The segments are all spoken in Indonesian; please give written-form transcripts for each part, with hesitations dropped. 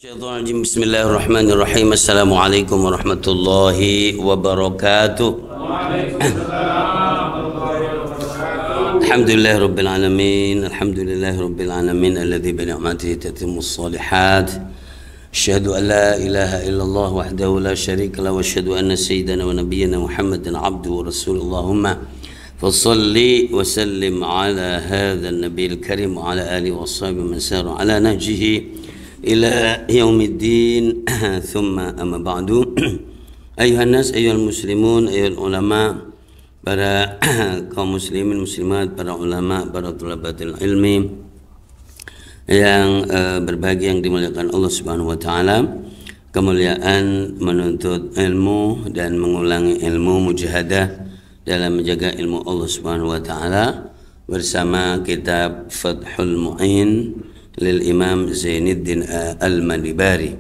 Bismillahirrahmanirrahim. Assalamualaikum warahmatullahi wabarakatuh. Alhamdulillah rabbil alamin. Alhamdulillah rabbil alamin alladzi bi ni'matihi tatimmus shalihat. Asyhadu an la ilaha illallah wahdahu la syarika lahu wa asyhadu anna sayyidana wa nabiyyana Muhammadan abduhu wa rasuluhu. Allahumma fashalli wa sallim ala hadzal nabiyil karim wa ala alihi wa sahbihi man sara ala nahjihi ila yaumiddin. Thumma amma ba'du. Ayuhan nas, ayuhal muslimun, ayuhal ulama, para kaum muslimin muslimat, para ulama, para thalabatul ilmi yang berbahagia, yang dimuliakan Allah Subhanahu wa taala. Kemuliaan menuntut ilmu dan mengulangi ilmu, mujahadah dalam menjaga ilmu Allah Subhanahu wa taala bersama kitab Fathul Mu'in lil Imam Zainuddin Al-Malibari.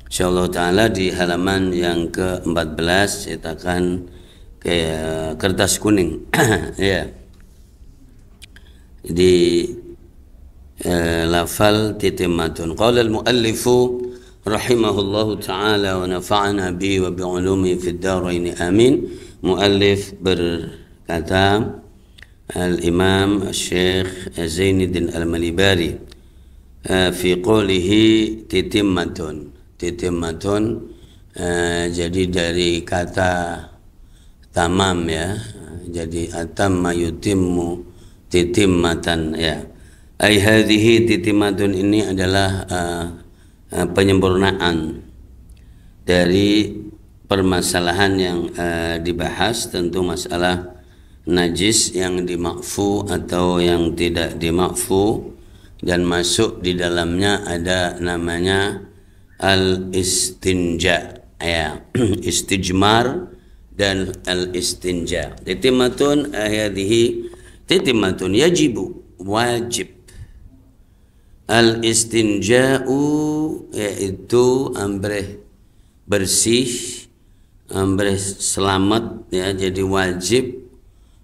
Insyaallah taala di halaman yang ke-14 cetakan kertas kuning. Ya. Di lafal titimatun. Qala al-muallifu rahimahullahu taala wa nafa'ana bi wa bi ulumi fid darain amin. Muallif berkata, Al-Imam Syekh Zainuddin Al-Malibari fi qawlihi titimmatun. Titimmatun jadi dari kata tamam, ya. Jadi atamma yutimmu titimmatan, ya. Ai hadhihi titimmatun, ini adalah penyempurnaan dari permasalahan yang dibahas, tentu masalah najis yang dimakfu atau yang tidak dimakfu, dan masuk di dalamnya ada namanya al-istinja, ya. Istijmar dan al-istinja. Titimatun hadhihi titimatun yajibu, wajib. Al-istinja'u yaitu ambreh bersih, ambreh selamat, ya. Jadi wajib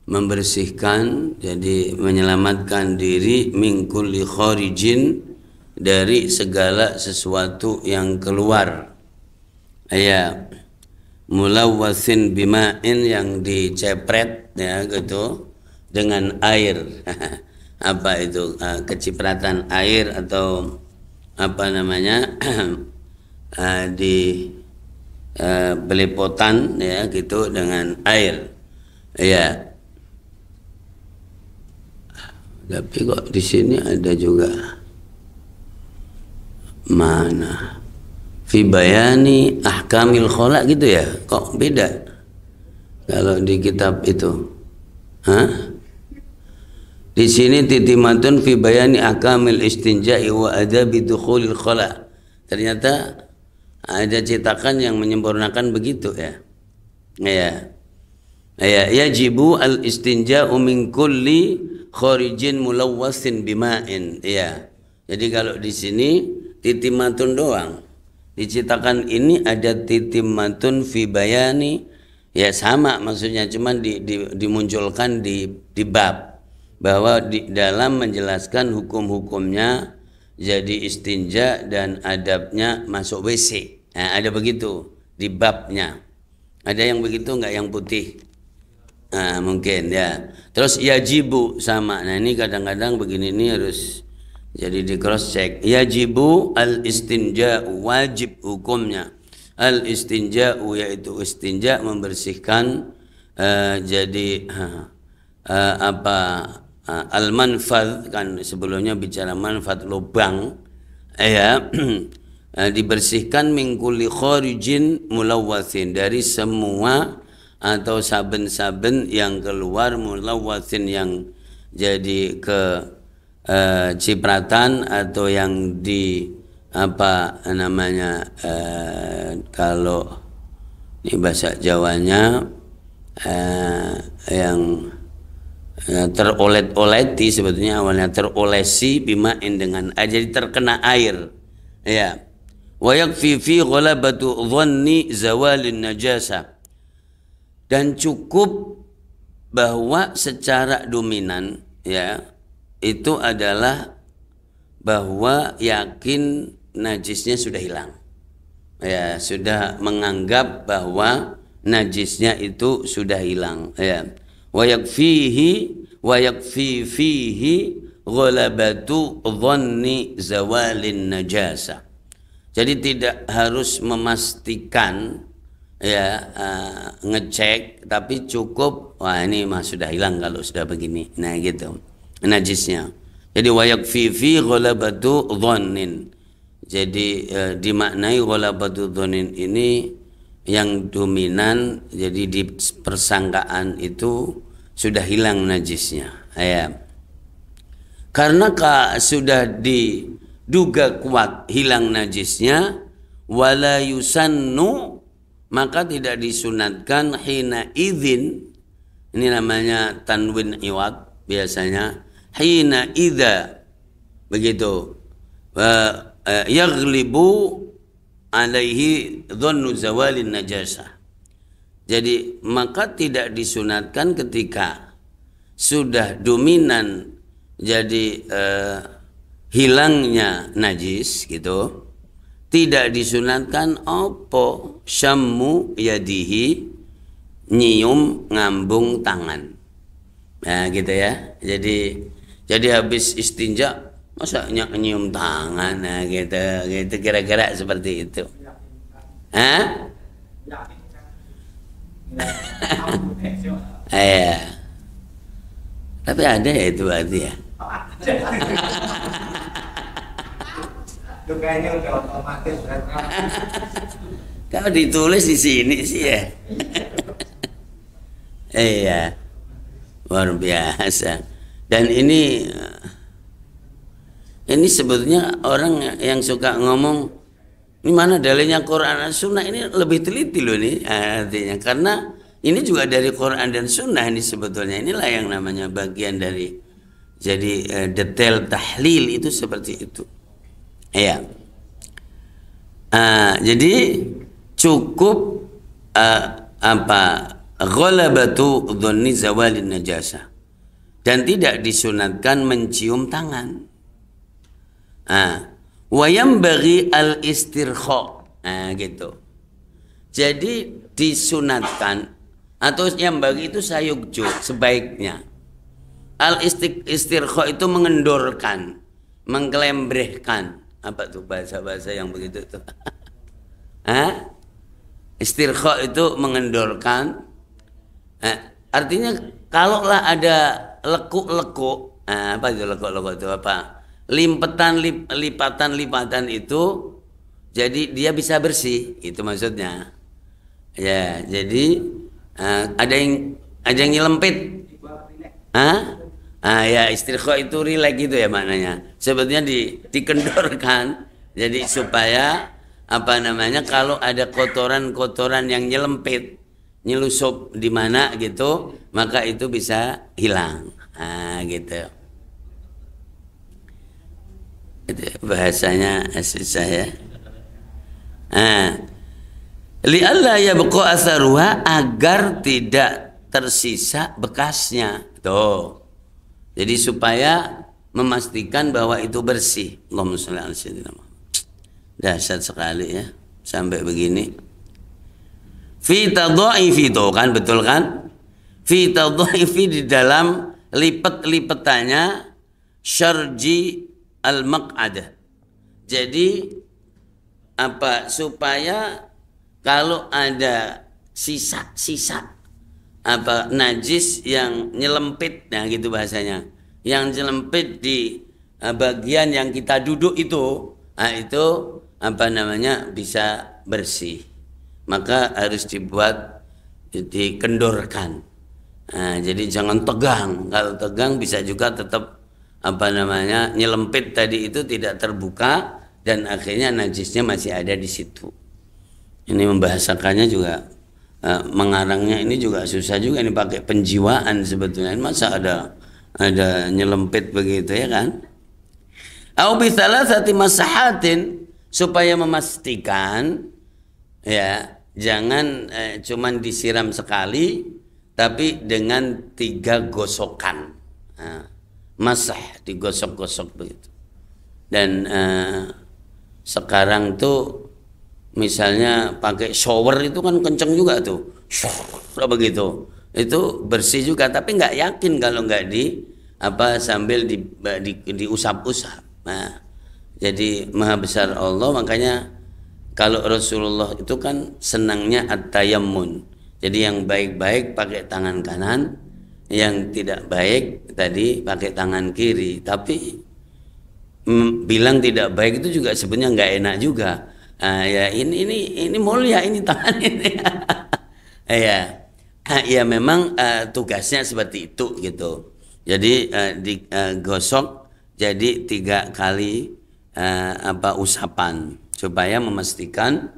membersihkan, jadi menyelamatkan diri min kulli kharijin, dari segala sesuatu yang keluar, ya. Mulawwatsin bima'in, yang dicepret, ya, gitu, dengan air. Apa itu? Kecipratan air atau apa namanya? Di belepotan, ya, gitu, dengan air, ya. Tapi kok di sini ada juga mana fi bayani ahkamil khala, gitu, ya. Kok beda kalau di kitab itu? Di sini titimatun fi bayani ahkamil istinja'i wa adabi dukhulil khala. Ternyata ada cetakan yang menyempurnakan begitu, ya. Ya. Ya, yajibu al istinja'u min kulli kharijin mulawwasin bima'in, ya. Jadi kalau di sini titimatun doang. Dicetakan ini ada titimatun fi bayani, ya, sama maksudnya, cuman dimunculkan di bab, bahwa di dalam menjelaskan hukum-hukumnya, jadi istinja dan adabnya masuk WC. Nah, ada begitu di babnya. Ada yang begitu enggak, yang putih? Nah, mungkin, ya. Terus yajibu sama. Nah, ini kadang-kadang begini, ini harus jadi di cross check. Yajibu al istinja'u, wajib hukumnya. Al istinja'u yaitu istinja, membersihkan, jadi apa, al manfad, kan sebelumnya bicara manfad, lubang, ya. Dibersihkan min kulli kharijin mulawwatsin, dari semua atau saben-saben yang keluar, mulawwatsin, yang jadi cipratan atau yang di apa namanya, kalau ini bahasa Jawanya yang terolet-oleti, sebetulnya awalnya terolesi, bimain, dengan air, jadi terkena air, ya. Wa yakfi fi ghalabatu dhanni zawalin najasa, dan cukup bahwa secara dominan, ya, itu adalah bahwa yakin najisnya sudah hilang. Ya, sudah menganggap bahwa najisnya itu sudah hilang. Ya. Wa yakfi fihi ghalabatu dhanni zawalin najasa. Jadi tidak harus memastikan ya ngecek, tapi cukup wah ini mah sudah hilang kalau sudah begini. Nah gitu najisnya. Jadi wa yakfi fi ghalabatu dhannin. Jadi dimaknai ghalabatu dhannin ini yang dominan, jadi di persangkaan itu sudah hilang najisnya. Ya. Karena sudah diduga kuat hilang najisnya, wala yusannu, maka tidak disunatkan hina idzin, ini namanya tanwin iwad biasanya, hina idza begitu yaghlibu alaihi dhannu zawalin najasah. Jadi maka tidak disunatkan ketika sudah dominan jadi hilangnya najis gitu, tidak disunatkan apa syammu yadihi, nyium ngambung tangan. Nah gitu ya. Jadi habis istinja masa nyium tangan, nah gitu kira-kira seperti itu. Hah? Iya. Tapi ada ya itu berarti ya. Kayaknya udah otomatis. Kalau ditulis di sini sih ya. Iya. Luar biasa. Dan ini sebetulnya orang yang suka ngomong ini mana dalilnya Quran dan Sunnah, ini lebih teliti loh nih artinya, karena ini juga dari Quran dan Sunnah ini sebetulnya. Inilah yang namanya bagian dari jadi detail tahlil itu seperti itu. Iya. Jadi cukup ghalabatu dhanni zawalin najasa, dan tidak disunatkan mencium tangan. Wa yanbaghi al istirkha, gitu. Jadi disunatkan atau yang bagi itu sayukju, sebaiknya al istirkha itu mengendorkan, mengkelembrehkan. Apa tuh bahasa-bahasa yang begitu tuh? Istirkha itu mengendorkan. Artinya kalaulah ada lekuk-lekuk, apa itu lekuk-lekuk itu apa? Lipatan itu, jadi dia bisa bersih, itu maksudnya. Ya, jadi ada yang nyelempit. Ya istirkha itu rileks gitu ya maknanya. Sebetulnya dikendorkan, jadi supaya apa namanya, kalau ada kotoran-kotoran yang nyelusup di mana gitu, maka itu bisa hilang. Gitu. Itu bahasanya susah ya. Li'alla yabqa atharuha, agar tidak tersisa bekasnya. Tuh. Jadi supaya memastikan bahwa itu bersih. Allahumma shalli ala sayyidina Muhammad. Dahsyat sekali ya sampai begini. Fi tadhaifi, itu kan betul kan? Fi tadhaifi, di dalam lipat-lipatannya syarji al-maq'adah. Jadi apa, supaya kalau ada sisa-sisa apa najis yang nyelempit, nah gitu bahasanya, yang nyelempit di bagian yang kita duduk itu, itu apa namanya, bisa bersih, maka harus dikendorkan. Jadi jangan tegang. Kalau tegang bisa juga tetap apa namanya, nyelempit tadi itu tidak terbuka, dan akhirnya najisnya masih ada di situ. Ini membahasakannya juga mengarangnya ini juga susah juga, ini pakai penjiwaan sebetulnya. Masa ada nyelempit begitu ya kan? Au bi thalathati masahatin, supaya memastikan ya, jangan cuman disiram sekali, tapi dengan 3 gosokan. Masah, digosok-gosok begitu. Dan sekarang tuh misalnya pakai shower itu kan kenceng juga tuh, begitu, itu bersih juga, tapi nggak yakin kalau nggak sambil diusap-usap. Nah, jadi maha besar Allah, makanya kalau Rasulullah itu kan senangnya at-tayammun. Jadi yang baik-baik pakai tangan kanan, yang tidak baik tadi pakai tangan kiri. Tapi bilang tidak baik itu juga sebenarnya nggak enak juga. Ya ini mulia ini tangan ini. Ya memang tugasnya seperti itu gitu. Jadi digosok jadi 3 kali usapan supaya memastikan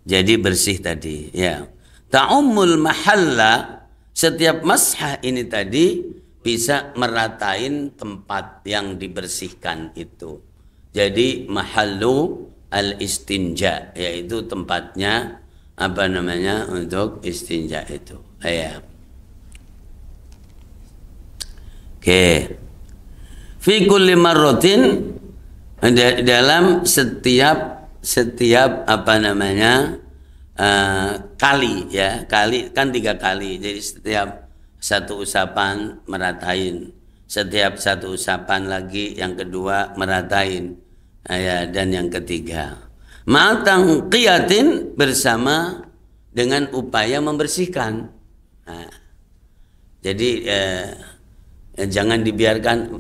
jadi bersih tadi. Ya. Ta'ummul mahalla, setiap mashah ini tadi bisa meratain tempat yang dibersihkan itu. Jadi mahallu al-istinja, yaitu tempatnya untuk istinja itu. Ya. Oke. Fi kulli marratin, dalam setiap kali, ya, kali kan 3 kali, jadi setiap satu usapan meratain, setiap satu usapan lagi yang kedua meratain, ya, dan yang ketiga ma'atang qiyatin, bersama dengan upaya membersihkan. Nah, jadi jangan dibiarkan.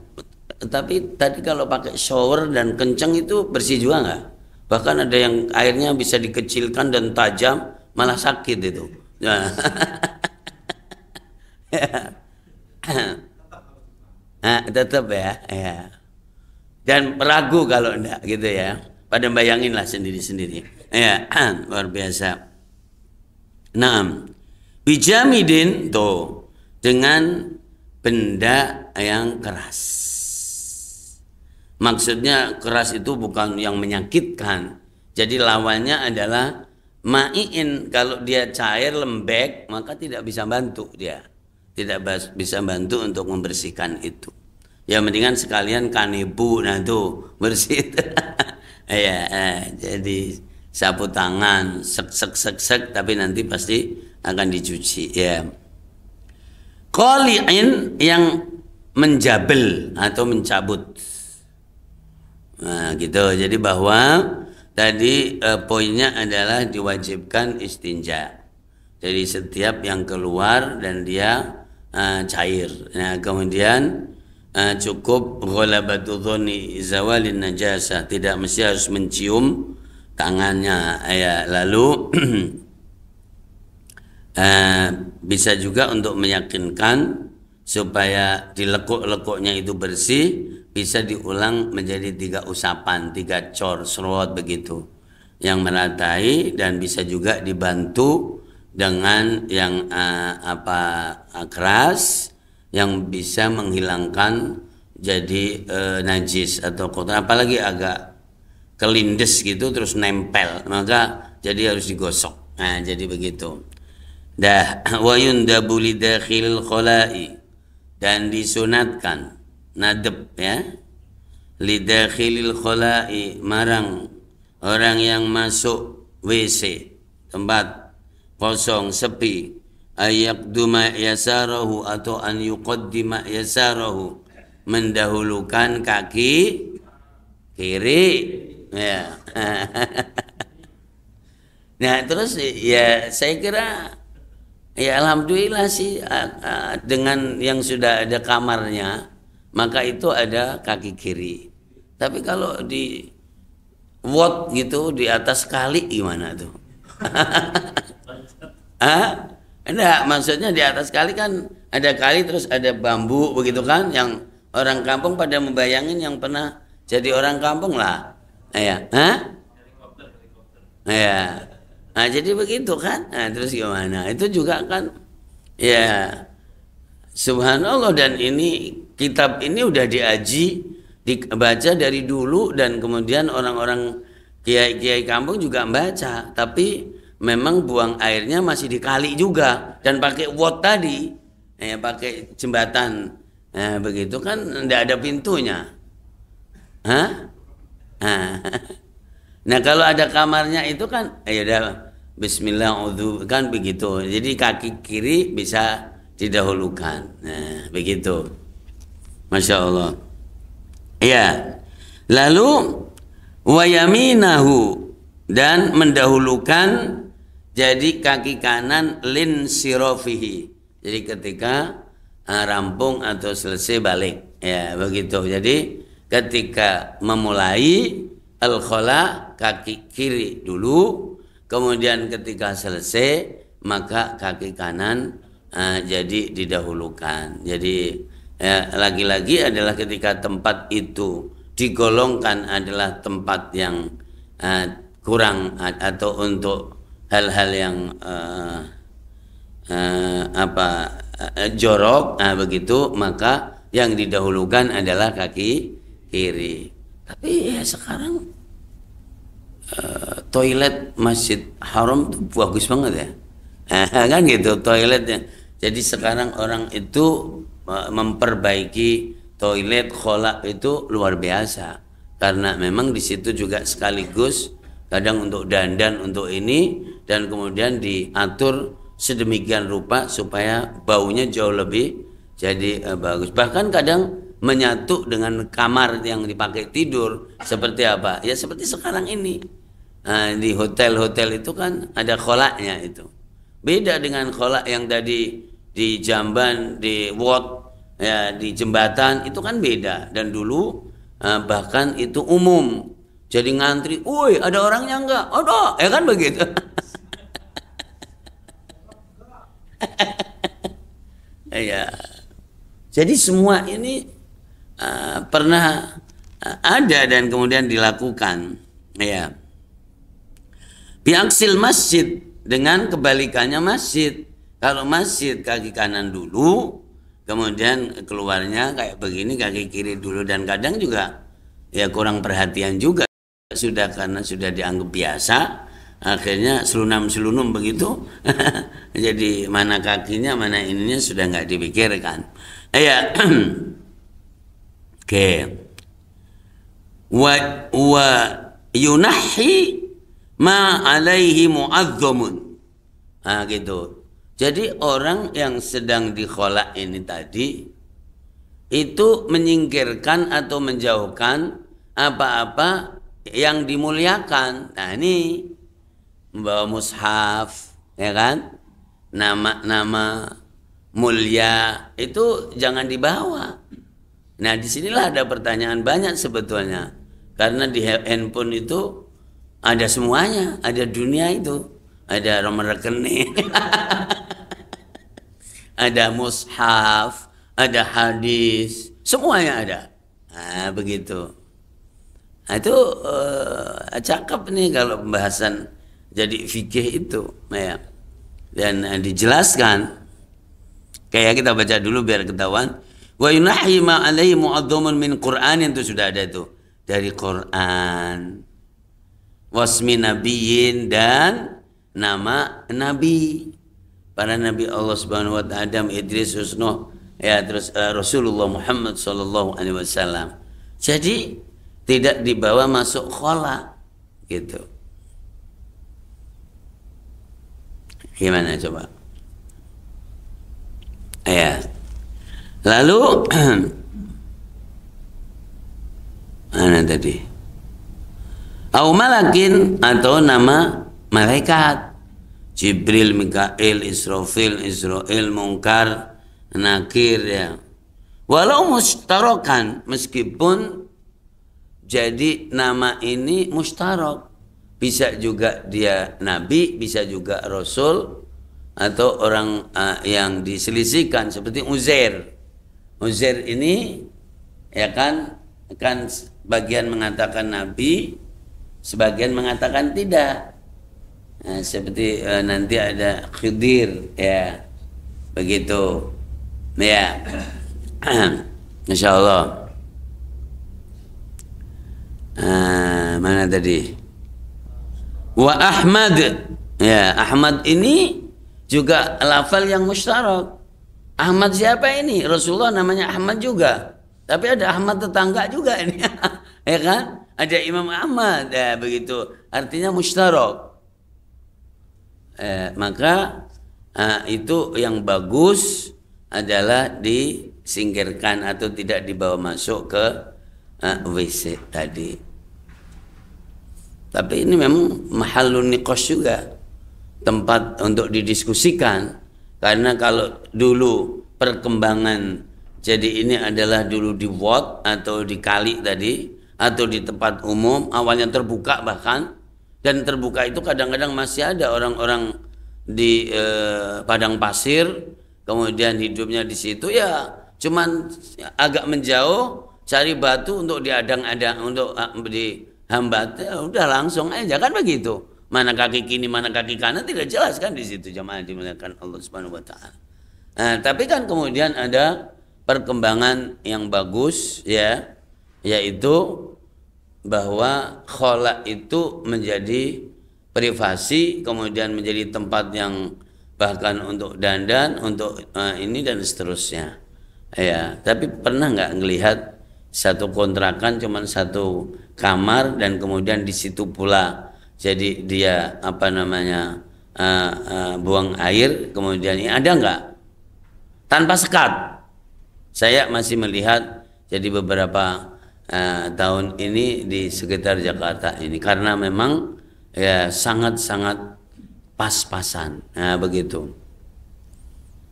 Tapi tadi kalau pakai shower dan kencang itu bersih juga nggak? Bahkan ada yang airnya bisa dikecilkan dan tajam, malah sakit itu. Nah, tetap ya. Dan ragu kalau enggak gitu ya. Pada bayanginlah sendiri-sendiri. Ya, luar biasa. Naam. Bijamidin tuh, dengan benda yang keras. Maksudnya keras itu bukan yang menyakitkan. Jadi lawannya adalah ma'iin. Kalau dia cair lembek, maka tidak bisa bantu dia. Tidak bisa bantu untuk membersihkan itu. Ya mendingan sekalian kanebu, nah tuh bersih. Jadi sapu tangan, sek, tapi nanti pasti akan dicuci. Ya. Qali'in, yang menjabel atau mencabut. Nah gitu, jadi bahwa tadi poinnya adalah diwajibkan istinja. Jadi setiap yang keluar dan dia cair. Nah kemudian cukup ghalabatu dhoni zawalin najasah, tidak mesti harus mencium tangannya. Ya, lalu bisa juga untuk meyakinkan supaya dilekuk-lekuknya itu bersih, bisa diulang menjadi 3 usapan, 3 cor serot begitu, yang meratai, dan bisa juga dibantu dengan yang keras, yang bisa menghilangkan jadi najis atau kotor, apalagi agak kelindes gitu terus nempel, maka jadi harus digosok. Nah jadi begitu. Wa yundabu lidakhilil khala'i, dan disunatkan nadab, ya, lidakhilil khala'i, marang orang yang masuk WC, tempat kosong sepi, ayaqduma yasarahu, atau an yuqaddima yasarahu, mendahulukan kaki kiri, ya. Nah terus ya saya kira ya alhamdulillah sih, dengan yang sudah ada kamarnya, maka itu ada kaki kiri. Tapi kalau di wot gitu di atas kali gimana tuh? Enggak, maksudnya di atas kali kan ada kali terus ada bambu begitu kan, yang orang kampung pada membayangin yang pernah jadi orang kampung lah. Ya. Ya. Nah jadi begitu kan. Nah terus gimana? Itu juga kan ya subhanallah, dan ini kitab ini udah dibaca dari dulu, dan kemudian orang-orang kiai-kiai kampung juga membaca, tapi memang buang airnya masih di kali juga, dan pakai wot tadi, pakai jembatan. Nah begitu kan, enggak ada pintunya. Nah, nah kalau ada kamarnya itu kan, ya udah Bismillah kan begitu. Jadi kaki kiri bisa didahulukan. Nah, begitu. Masya Allah. Ya. Lalu wayaminahu, dan mendahulukan jadi kaki kanan lin sirofihi. Jadi ketika rampung atau selesai balik, ya begitu. Jadi ketika memulai al-khala kaki kiri dulu, kemudian ketika selesai maka kaki kanan jadi didahulukan. Jadi lagi-lagi adalah ketika tempat itu digolongkan adalah tempat yang kurang atau untuk hal-hal yang jorok, begitu, maka yang didahulukan adalah kaki kiri. Tapi ya sekarang toilet Masjid Haram itu bagus banget ya, kan gitu toiletnya. Jadi sekarang orang itu memperbaiki toilet kholak itu luar biasa, karena memang di situ juga sekaligus kadang untuk dandan untuk ini, dan kemudian diatur sedemikian rupa supaya baunya jauh lebih jadi bagus. Bahkan kadang menyatu dengan kamar yang dipakai tidur. Seperti apa? Ya seperti sekarang ini. Di hotel-hotel itu kan ada kholaknya itu. Beda dengan kholak yang tadi di Jamban, di Wot, ya di jembatan, itu kan beda. Dan dulu bahkan itu umum. Jadi ngantri, woi ada orangnya enggak? Ada, ya kan begitu. Ya. Jadi semua ini pernah ada dan kemudian dilakukan. Ya. Biaksil masjid, dengan kebalikannya masjid. Kalau masjid kaki kanan dulu, kemudian keluarnya kayak begini kaki kiri dulu, dan kadang juga ya kurang perhatian juga. Sudah karena sudah dianggap biasa, akhirnya selunam-selunum begitu. Jadi mana kakinya mana ininya sudah nggak dipikirkan. Ya. Oke. Wa yunahi ma alaihi mu'azzamun. Gitu. Jadi orang yang sedang dikholak ini tadi itu menyingkirkan atau menjauhkan apa-apa yang dimuliakan. Nah ini membawa mushaf, ya kan, nama-nama mulia itu jangan dibawa. Nah disinilah ada pertanyaan banyak sebetulnya, karena di handphone itu ada semuanya, ada dunia itu, ada nomor rekening, ada mushaf, ada hadis, semuanya ada. Nah begitu. Nah, itu cakep nih kalau pembahasan jadi fikih itu, ya. Dan dijelaskan. Kayak kita baca dulu biar ketahuan. Wa yunahi ma alaihi mu'adzamun min Qur'an, itu sudah ada itu dari Quran. Wasmi nabiyyin, dan nama nabi. Para nabi Allah Subhanahu wa taala, Adam, Idris, Nuh, ya, terus Rasulullah Muhammad sallallahu alaihi wasallam. Jadi tidak dibawa masuk kholak gitu. Gimana coba? Ya. Lalu mana tadi? Au malakin, atau nama malaikat. Jibril, Mikail, Israfil, Munkar, Nakir, ya. Walau mustarakan, meskipun jadi nama ini mustarok, bisa juga dia nabi, bisa juga rasul, atau orang yang diselisihkan seperti Uzair. Uzair ini ya kan bagian mengatakan nabi, sebagian mengatakan tidak. Nah, seperti nanti ada Khidir, ya begitu, ya. Masya Allah. Mana tadi? Wa Ahmad, ya, Ahmad ini juga lafal yang musyarak. Ahmad siapa ini? Rasulullah namanya Ahmad juga, tapi ada Ahmad tetangga juga ini. Ya kan? ada Imam Ahmad, begitu. Artinya mustarak. Maka itu yang bagus adalah disingkirkan atau tidak dibawa masuk ke WC tadi. Tapi ini memang mahallun niqash juga, tempat untuk didiskusikan. Karena kalau dulu perkembangan, jadi ini adalah dulu di ward atau di kali tadi, atau di tempat umum, awalnya terbuka bahkan, dan terbuka itu kadang-kadang masih ada orang-orang di padang pasir, kemudian hidupnya di situ ya cuman agak menjauh, cari batu untuk diadang-adang, untuk dihambat, ya udah langsung aja kan begitu. Mana kaki kini, mana kaki kanan tidak jelas kan di situ, jamaah dimuliakan Allah Subhanahu wa taala. Tapi kan kemudian ada perkembangan yang bagus ya, yaitu bahwa khala itu menjadi privasi, kemudian menjadi tempat yang bahkan untuk dandan, untuk ini dan seterusnya. Ya, tapi pernah nggak ngelihat satu kontrakan cuman satu kamar dan kemudian di situ pula jadi dia buang air, kemudian ini ada nggak? Tanpa sekat. Saya masih melihat jadi beberapa tahun ini di sekitar Jakarta ini, karena memang ya sangat-sangat pas-pasan, begitu.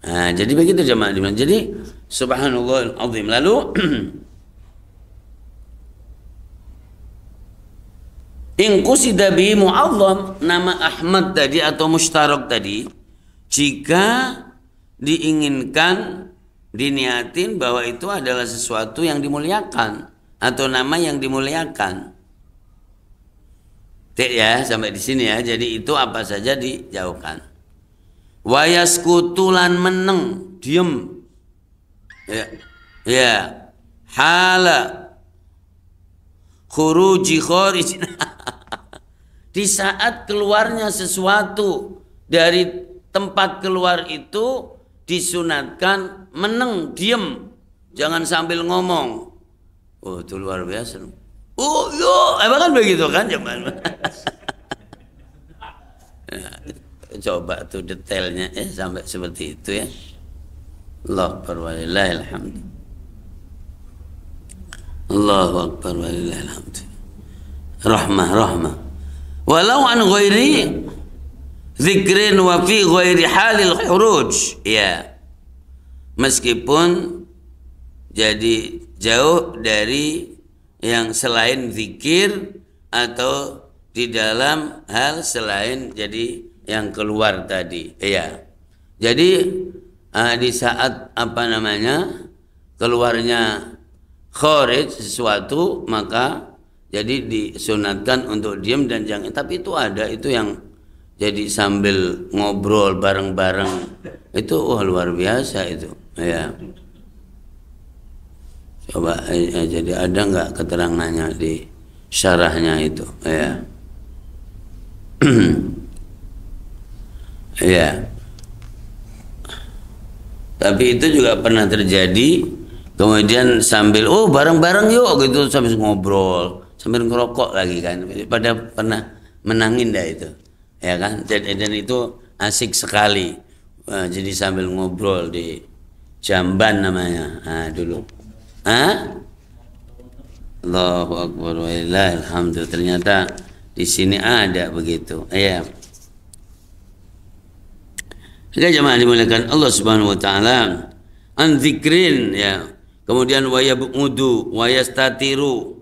Jadi begitu jemaah. Jadi subhanallahil azim. Lalu in qusida bi mu'azzam, nama Ahmad tadi atau mustarak tadi, jika diinginkan, diniatin bahwa itu adalah sesuatu yang dimuliakan atau nama yang dimuliakan. Ya, sampai di sini ya. Jadi itu apa saja dijauhkan. Wa yaskutulan meneng, diem. Ya. Hala khuruji kharij. Di saat keluarnya sesuatu dari tempat keluar itu disunatkan meneng, diem, jangan sambil ngomong. Oh, itu luar biasa. Oh, yo, kan begitu kan, coba tuh detailnya sampai seperti itu ya. Allahu akbar walillahil hamd. Allahu akbar walillahil hamd. Rahmah. Walau an ghairi dzikrin wa fi ghairi halil khuruj. Ya. Meskipun jadi jauh dari yang selain zikir atau di dalam hal selain jadi yang keluar tadi. Ya. Jadi di saat keluarnya kharij sesuatu, maka jadi disunatkan untuk diam dan jangan. Tapi itu ada itu yang jadi sambil ngobrol bareng-bareng, itu luar biasa itu. Ya. Coba jadi ada nggak keterangannya di syarahnya itu? Ya. Ya. Tapi itu juga pernah terjadi. Kemudian sambil bareng-bareng yuk gitu, sambil ngobrol, sambil ngerokok lagi kan. Pada pernah menangin dah itu, ya kan? Dan itu asik sekali. Jadi sambil ngobrol di jamban namanya dulu. Allahu akbar walillahil hamd. Ternyata di sini ada begitu. Ya. Jika jemaah dimuliakan Allah Subhanahu wa taala, an dzikrin ya. Kemudian wayabudu wayastatiru.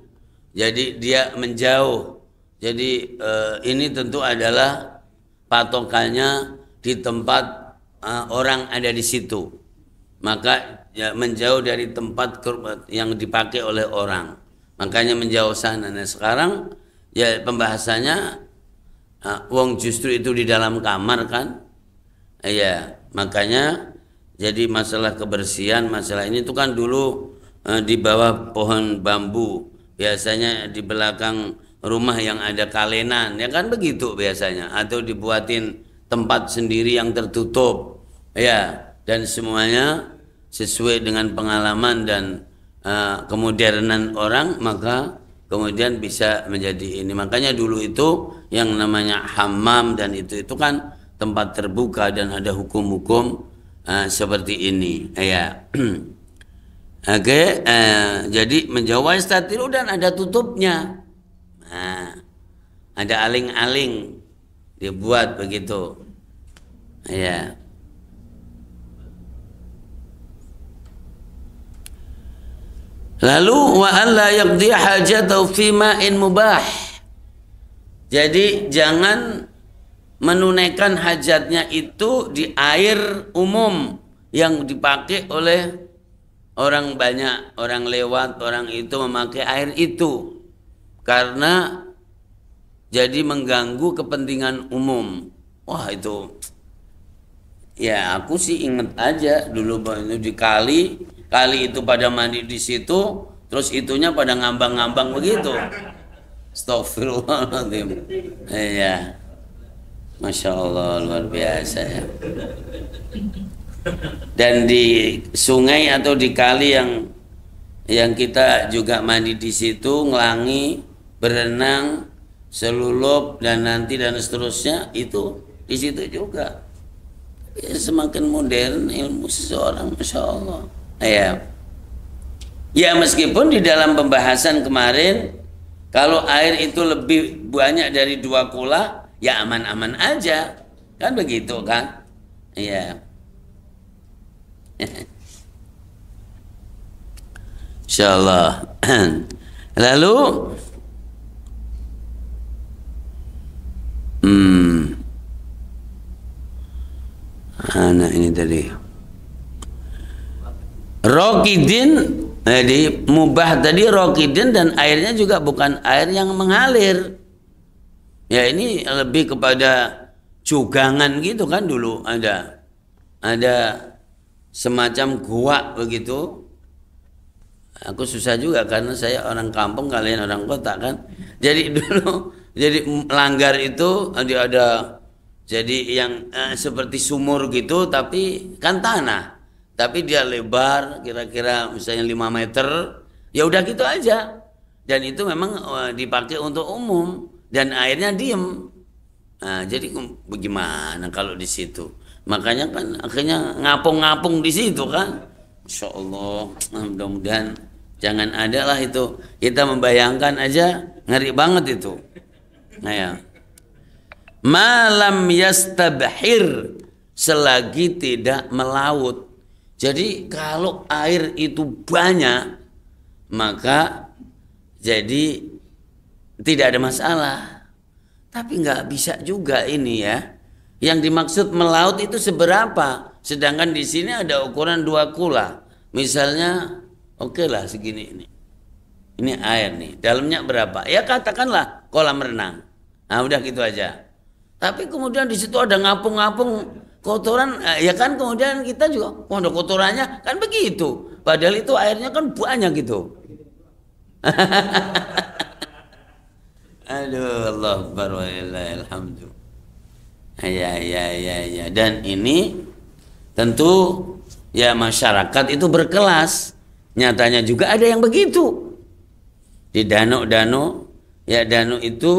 Jadi dia menjauh. Jadi ini tentu adalah patokannya di tempat orang ada di situ. Maka ya, menjauh dari tempat yang dipakai oleh orang, makanya menjauh sana. Nah sekarang ya pembahasannya wong justru itu di dalam kamar kan, ya makanya jadi masalah kebersihan, masalah ini tuh kan dulu di bawah pohon bambu, biasanya di belakang rumah yang ada kalenan, ya kan begitu biasanya, atau dibuatin tempat sendiri yang tertutup, ya, dan semuanya sesuai dengan pengalaman dan kemodernan orang, maka kemudian bisa menjadi ini. Makanya dulu itu yang namanya hammam dan itu kan tempat terbuka dan ada hukum-hukum seperti ini. Ya. Oke, jadi menjauh yastatiru dan ada tutupnya. Nah, ada aling-aling dibuat begitu. Ya. Lalu wa alla yaqdi hajatahu fi ma'in mubah. Jadi jangan menunaikan hajatnya itu di air umum yang dipakai oleh orang banyak, orang lewat, orang itu memakai air itu karena jadi mengganggu kepentingan umum. Wah itu, ya aku sih inget aja dulu itu di kali itu pada mandi di situ, terus itunya pada ngambang-ngambang begitu. Astagfirullahaladzim. Iya, masya Allah luar biasa ya. Dan di sungai atau di kali yang kita juga mandi di situ, ngelangi, berenang, selulup dan nanti dan seterusnya itu di situ juga. Ya, semakin modern ilmu seseorang, masya Allah. Ya meskipun di dalam pembahasan kemarin kalau air itu lebih banyak dari 2 kula ya aman-aman aja kan begitu kan. Iya. Insyaallah. Lalu nah ini tadi Rokidin, jadi mubah tadi rokidin dan airnya juga bukan air yang mengalir. Ya ini lebih kepada jugangan gitu kan dulu ada semacam gua begitu. Aku susah juga karena saya orang kampung, kalian orang kota kan. Jadi dulu jadi langgar itu ada jadi yang seperti sumur gitu tapi kan tanah. Tapi dia lebar kira-kira misalnya 5 meter, ya udah gitu aja. Dan itu memang dipakai untuk umum dan airnya diem. Nah, jadi bagaimana kalau di situ? Makanya kan akhirnya ngapung-ngapung di situ kan. Insya Allah, mudah-mudahan jangan ada lah itu. Kita membayangkan aja ngeri banget itu. Nah ya. Malam yastabhir, selagi tidak melaut. Jadi kalau air itu banyak maka jadi tidak ada masalah. Tapi nggak bisa juga ini ya. Yang dimaksud melaut itu seberapa? Sedangkan di sini ada ukuran 2 kula. Misalnya oke lah segini ini. Ini air nih. Dalamnya berapa? Ya katakanlah kolam renang. Nah udah gitu aja. Tapi kemudian di situ ada ngapung-ngapung kotoran, ya kan kemudian kita juga ada kotorannya kan begitu. Padahal itu airnya kan banyak gitu. Aduh Allah Akbar wa alhamdulillah. Ya. Dan ini tentu ya masyarakat itu berkelas. Nyatanya juga ada yang begitu. Di danau-danau, ya danau itu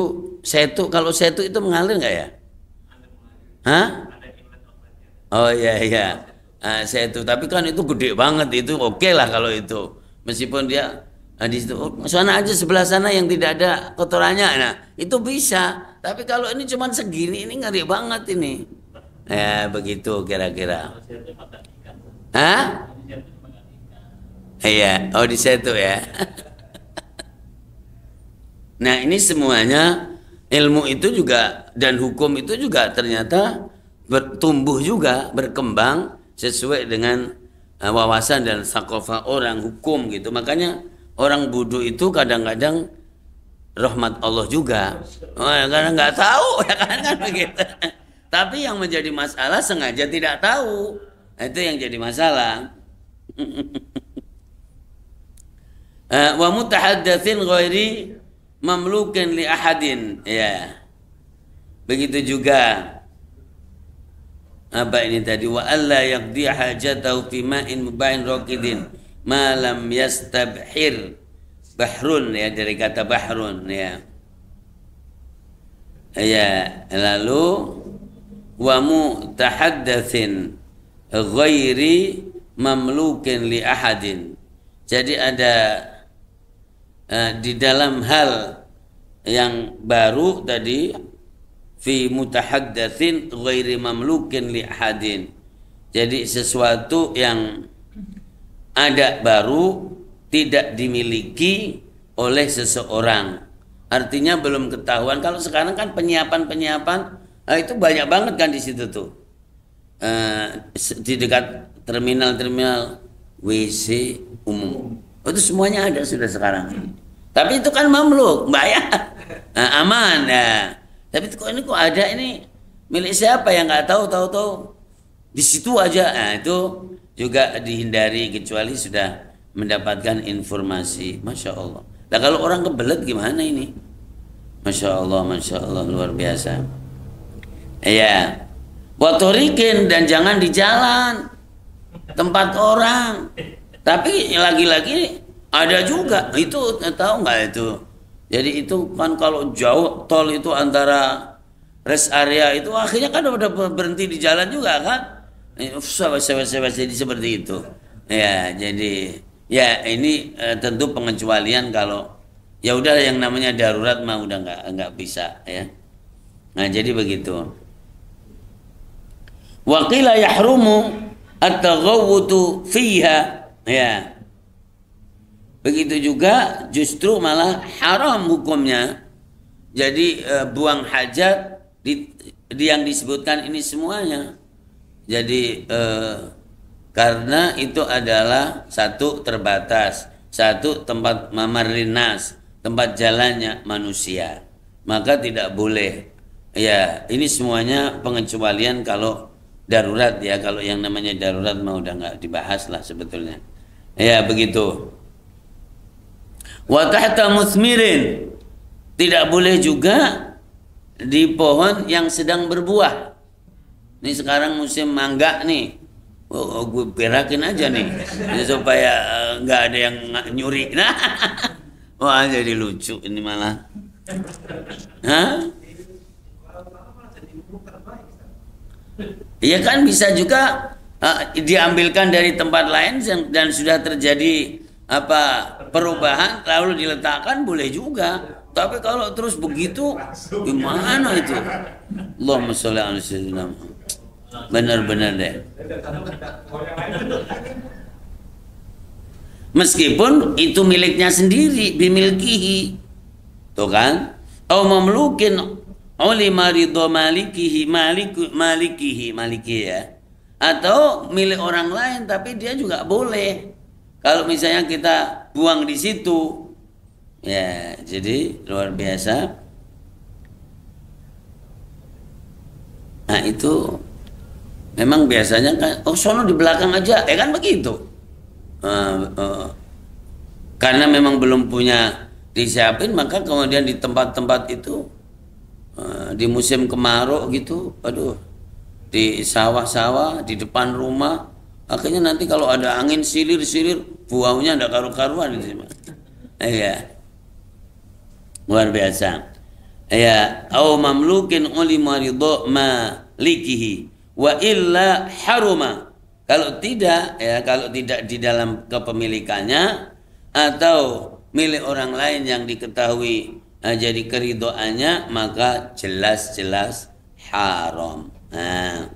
setu, kalau setu itu mengalir nggak ya? Hah? Oh iya. Setu, tapi kan itu gede banget itu, oke lah kalau itu. Meskipun dia di situ, sana aja sebelah sana yang tidak ada kotorannya, nah itu bisa. Tapi kalau ini cuma segini, ini ngeri banget ini. Ya begitu kira-kira. Hah? Iya, oh di situ ya. Nah ini semuanya ilmu itu juga dan hukum itu juga ternyata bertumbuh juga, berkembang sesuai dengan wawasan dan sakofah orang hukum gitu. Makanya orang bodoh itu kadang-kadang rahmat Allah juga. Karena nggak tahu ya kan begitu. Tapi yang menjadi masalah sengaja tidak tahu. Itu yang jadi masalah. Wa mutahaddatsin ghairi mamlukin li ahadin, ya. Begitu juga apa ini tadi, wa alla yaqdi hajatahu fi ma'in mubahin raqidin ma lam yastabhir. Bahrun ya, dari kata bahrun ya. Ya, lalu wa mutahaddatsin ghairi mamlukin li ahadin. Jadi ada di dalam hal yang baru tadi fi mutahaddatsin ghairi mamlukin li ahadin. Jadi sesuatu yang ada baru tidak dimiliki oleh seseorang. Artinya belum ketahuan. Kalau sekarang kan penyiapan itu banyak banget kan di situ tuh. Di dekat terminal WC umum. Itu semuanya ada sudah sekarang. Tapi itu kan mamluk, bayar. Aman ya. Tapi kok ada ini milik siapa yang nggak tahu di situ aja. Nah, itu juga dihindari kecuali sudah mendapatkan informasi. Masya Allah. Nah kalau orang kebelet gimana ini? Masya Allah luar biasa. Ya, watorikin dan jangan di jalan tempat orang. Tapi lagi-lagi ada juga itu, tahu nggak itu? Jadi itu kan kalau jauh tol itu antara rest area itu akhirnya kan udah berhenti di jalan juga kan? Jadi seperti itu. Ya, jadi ya ini tentu pengecualian kalau ya udah yang namanya darurat mah udah nggak bisa ya. Nah jadi begitu. Wa qila yahrumu at-taghawwutu fiha ya. Begitu juga justru malah haram hukumnya. Jadi buang hajat yang disebutkan ini semuanya. Jadi karena itu adalah satu terbatas, satu tempat mamarinas, tempat jalannya manusia, maka tidak boleh. Ya, ini semuanya pengecualian kalau darurat ya. Kalau yang namanya darurat mau udah nggak dibahas lah sebetulnya. Ya begitu. Wa tahta musmirin, tidak boleh juga di pohon yang sedang berbuah. Ini sekarang musim mangga nih. Gue perakin aja nih supaya nggak ada yang nyuri. Nah, wah jadi lucu ini malah. Hah? Iya kan bisa juga diambilkan dari tempat lain dan sudah terjadi perubahan lalu diletakkan boleh juga. Tapi kalau terus begitu gimana itu? Allahumma sholli ala sayyidina Muhammad. Benar-benar deh. Meskipun itu miliknya sendiri, bimilkihi, tuh kan? Au mamlukin oli marido malikihi, maliki ya. Atau milik orang lain, tapi dia juga boleh. Kalau misalnya kita buang di situ, ya jadi luar biasa. Nah itu memang biasanya kan, sono di belakang aja, kan begitu. Karena memang belum punya disiapin, maka kemudian di tempat-tempat itu di musim kemarau gitu, aduh, di sawah-sawah, di depan rumah, akhirnya nanti kalau ada angin silir-silir, buaunya ada karu-karuan gitu. Ya, luar biasa. Ya, au mamlukin uli marido malikihi. Wa illa haruma, kalau tidak di dalam kepemilikannya atau milik orang lain yang diketahui jadi keridhoannya, maka jelas-jelas haram. Nah,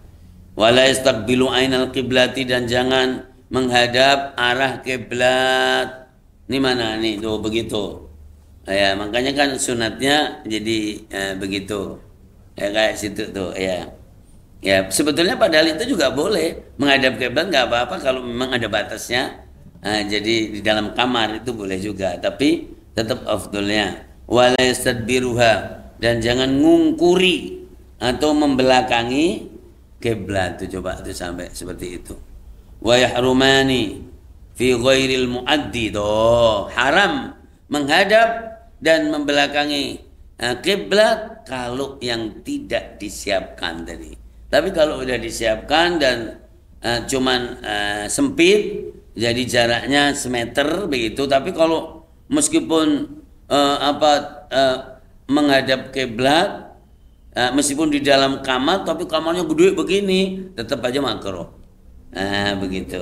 wala yastaqbilu ainal qiblati, dan jangan menghadap arah kiblat. Ini mana nih tuh begitu. Ya, makanya kan sunatnya jadi begitu. Ya kayak situ tuh ya. Ya sebetulnya padahal itu juga boleh menghadap kiblat, nggak apa-apa kalau memang ada batasnya. Jadi di dalam kamar itu boleh juga, tapi tetap afdolnya wala yastadbiruha, dan jangan ngungkuri atau membelakangi kiblat itu. Coba itu sampai seperti itu. Wa yahrumani fi ghairil muaddi, haram menghadap dan membelakangi kiblat kalau yang tidak disiapkan tadi. Tapi kalau udah disiapkan dan cuman sempit, jadi jaraknya semeter begitu. Tapi kalau meskipun menghadap kiblat, meskipun di dalam kamar tapi kamarnya gede begini, tetap aja makruh. Begitu.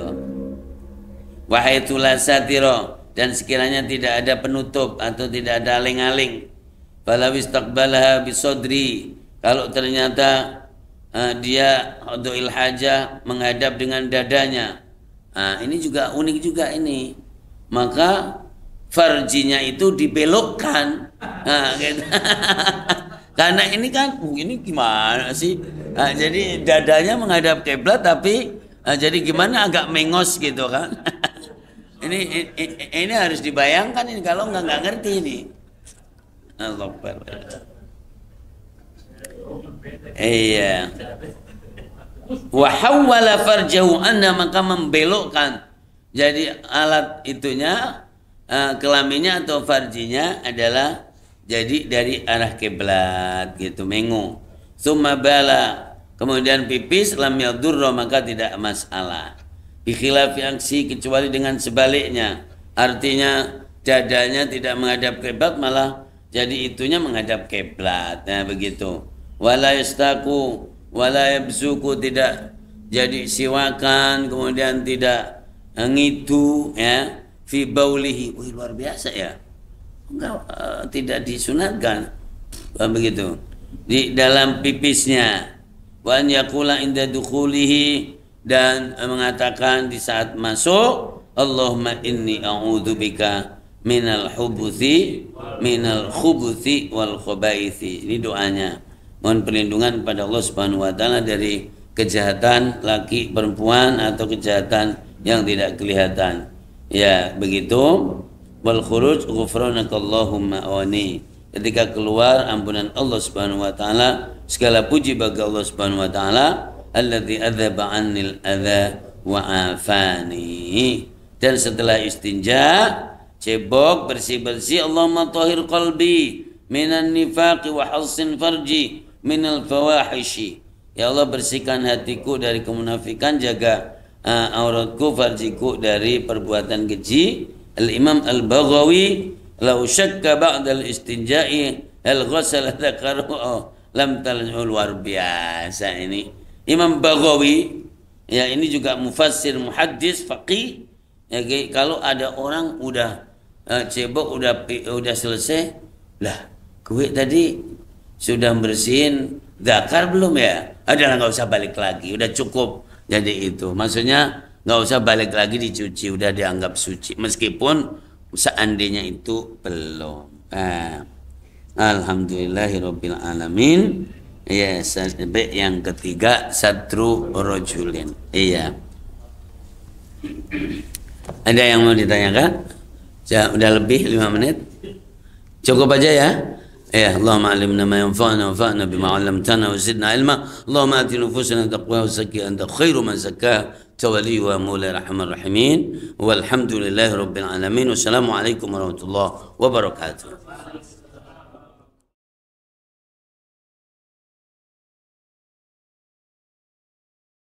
Wahai la satira, dan sekiranya tidak ada penutup atau tidak ada aling-aling. Fala wistaqbalaha bisodri, kalau ternyata dia qadu'il hajah menghadap dengan dadanya. Ini juga unik juga ini. Maka farjinya itu dibelokkan. Gitu. Karena ini kan ini gimana sih? Jadi dadanya menghadap kiblat tapi jadi gimana agak mengos gitu kan. Ini harus dibayangkan ini, kalau nggak ngerti ini. Allah Akbar. Iya. Wa hawwala farjahu, anda maka membelokkan. Jadi alat itunya, kelaminnya atau farjinya adalah jadi dari arah kiblat gitu, mengu. Summa bala, kemudian pipis, lam yadurra, maka tidak masalah. Bi khilafi aksi, kecuali dengan sebaliknya. Artinya dadanya tidak menghadap kiblat, malah jadi itunya menghadap kiblat. Nah begitu. Wala yastaku wala yabsuku, tidak jadi siwakan, kemudian tidak ngidu ya, fi baulihi. Wih, luar biasa ya. Enggak, tidak disunatkan begitu di dalam pipisnya. Wa an yaqula inda dukhulihi, dan mengatakan di saat masuk, Allahumma inni a'udzubika minal khubuthi wal khabaithi. Ini doanya. Mohon perlindungan kepada Allah Subhanahu wa taala dari kejahatan laki perempuan atau kejahatan yang tidak kelihatan. Ya, begitu. Wal khuruj ghufranakallahumma awani. Ketika keluar, ampunan Allah Subhanahu wa taala, segala puji bagi Allah Subhanahu wa taala, alladzi adzaba 'anil adza wa afani. Dan setelah istinja, cebok, bersih-bersih, Allahumma tahhir qalbi minan nifaqi wa hassin farji minal fawahishi. Ya Allah, bersihkan hatiku dari kemunafikan, jaga auratku, farjiku dari perbuatan keji. Al-Imam Al-Baghawi, lau syakka ba'dal istinja'i hal ghasala dzakarahu lam tal'ul, luar biasa ini. Imam Baghawi, ya ini juga mufassir, muhaddis, faqih. Ya, kalau ada orang udah cebok, udah selesai, lah gue tadi sudah bersihin zakar belum ya? Adalah nggak usah balik lagi, udah cukup. Jadi itu maksudnya, nggak usah balik lagi dicuci, udah dianggap suci meskipun seandainya itu belum. Alhamdulillahirabbil alamin. Ya, sampai yang ketiga, satru rajulin. Iya. Ada yang mau ditanyakan? Udah lebih 5 menit. Cukup aja ya. Ya, Allahumma alimna ma yanfa'una wanfa'na bima 'allamtana wa zidna ilma. Allahumma ati nufusana taqwaha wa zakkiha anta khairu man zakkaha, tawalli wa maula arhamar rahimin. Walhamdulillahi rabbil alamin. Wassalamu alaikum warahmatullahi wabarakatuh.